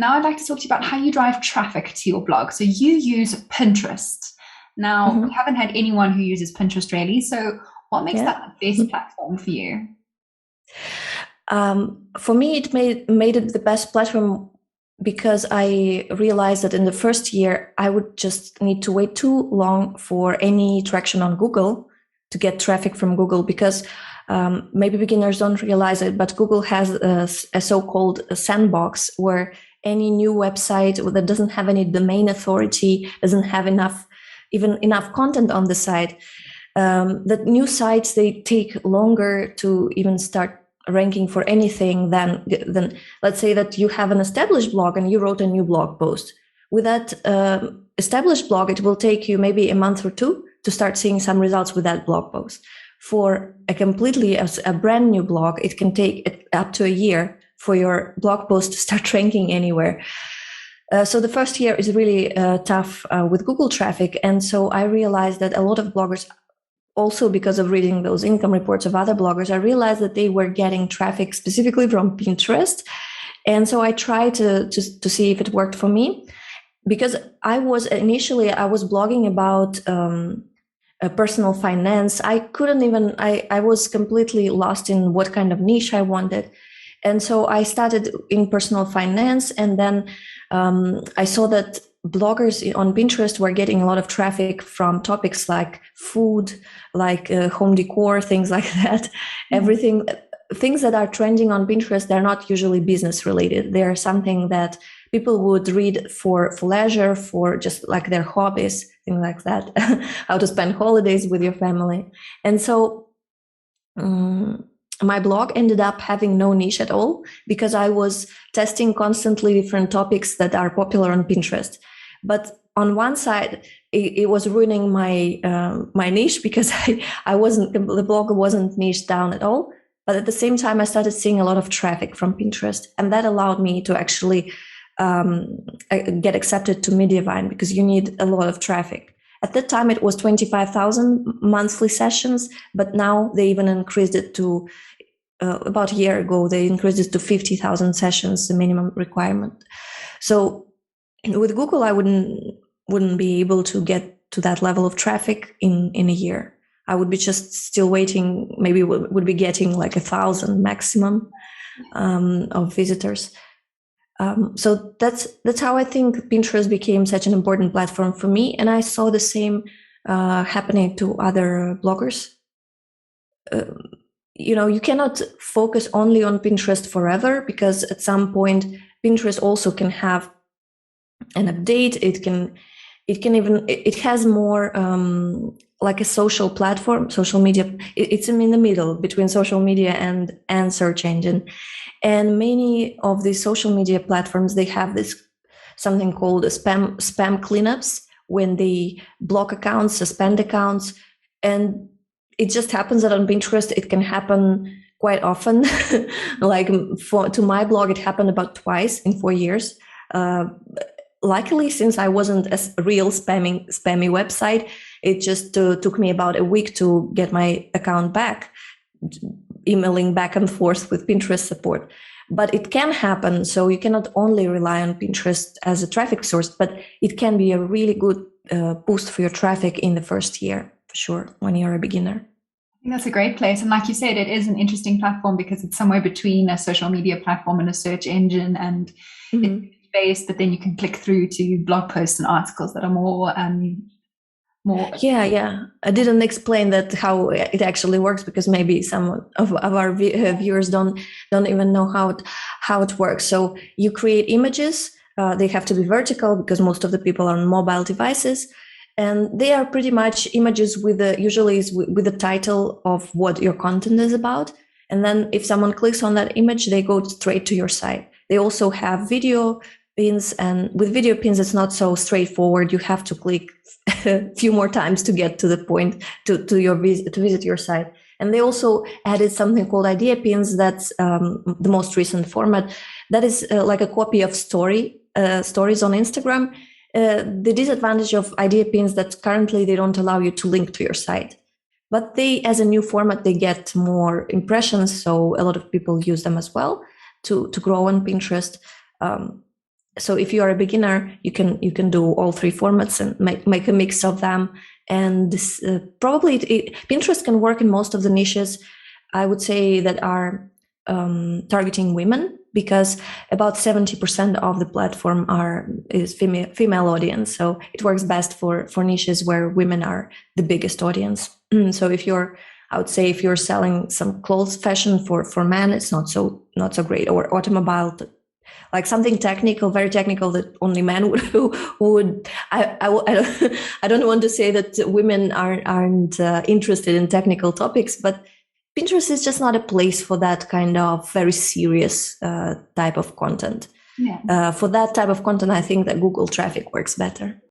Now I'd like to talk to you about how you drive traffic to your blog. So you use Pinterest. Now, we Hmm. haven't had anyone who uses Pinterest really. So what makes Yeah. that the best platform for you? For me, it made it the best platform because I realized that in the first year, I would just need to wait too long for any traction on Google to get traffic from Google because maybe beginners don't realize it, but Google has a so-called sandbox where any new website that doesn't have any domain authority, doesn't have even enough content on the site, that new sites, they take longer to even start ranking for anything than let's say that you have an established blog and you wrote a new blog post. With that established blog, it will take you maybe a month or two to start seeing some results with that blog post. For a brand new blog, it can take up to a year for your blog post to start ranking anywhere. So the first year is really tough with Google traffic. And so I realized that a lot of bloggers, also because of reading those income reports of other bloggers, I realized that they were getting traffic specifically from Pinterest. And so I tried to see if it worked for me, because I was blogging about personal finance. I was completely lost in what kind of niche I wanted. And so I started in personal finance, and then I saw that bloggers on Pinterest were getting a lot of traffic from topics like food, like home decor, things like that. Mm. Everything, things that are trending on Pinterest, they're not usually business related. They're something that people would read for leisure, for just like their hobbies, things like that, how to spend holidays with your family. And so um, my blog ended up having no niche at all because I was testing constantly different topics that are popular on Pinterest. But on one side, it was ruining my niche because the blog wasn't niched down at all. But at the same time, I started seeing a lot of traffic from Pinterest, and that allowed me to actually get accepted to Mediavine, because you need a lot of traffic. At that time, it was 25,000 monthly sessions, but now they even increased it to about a year ago, they increased it to 50,000 sessions, the minimum requirement. So with Google, I wouldn't be able to get to that level of traffic in a year. I would be just still waiting, maybe would be getting like 1,000 maximum of visitors. So that's how I think Pinterest became such an important platform for me, and I saw the same happening to other bloggers. Uh, you cannot focus only on Pinterest forever, because at some point Pinterest also can have an update. It has more like a social platform, social media. It's in the middle between social media and search engine. And many of these social media platforms, they have this something called spam cleanups, when they block accounts, suspend accounts. And it just happens that on Pinterest it can happen quite often. Like to my blog, it happened about twice in 4 years. Uh, Luckily, since I wasn't a real spammy website, it just took me about a week to get my account back, emailing back and forth with Pinterest support. But it can happen, so you cannot only rely on Pinterest as a traffic source, but it can be a really good boost for your traffic in the first year, for sure, when you're a beginner. I think that's a great place. And like you said, it is an interesting platform because it's somewhere between a social media platform and a search engine, and it's Mm-hmm. based, but then you can click through to blog posts and articles that are more. Yeah. I didn't explain that how it actually works, because maybe some of our viewers don't even know how it works. So you create images. They have to be vertical because most of the people are on mobile devices, and they are pretty much images usually with the title of what your content is about. And then if someone clicks on that image, they go straight to your site. They also have video pins, and with video pins, it's not so straightforward. You have to click a few more times to get to the point to visit your site. And they also added something called idea pins. That's the most recent format. That is like a copy of stories on Instagram. The disadvantage of idea pins that currently they don't allow you to link to your site, but they, as a new format, they get more impressions, so a lot of people use them as well to grow on Pinterest. So if you are a beginner, you can do all three formats and make a mix of them. And this, probably Pinterest can work in most of the niches, I would say, that are targeting women, because about 70% of the platform is female audience. So it works best for niches where women are the biggest audience. So I would say if you're selling some clothes fashion for men, it's not so great, or automobile, like something technical, very technical, that only men would. I don't want to say that women aren't interested in technical topics, but Pinterest is just not a place for that kind of very serious type of content. Yeah. For that type of content, I think that Google traffic works better.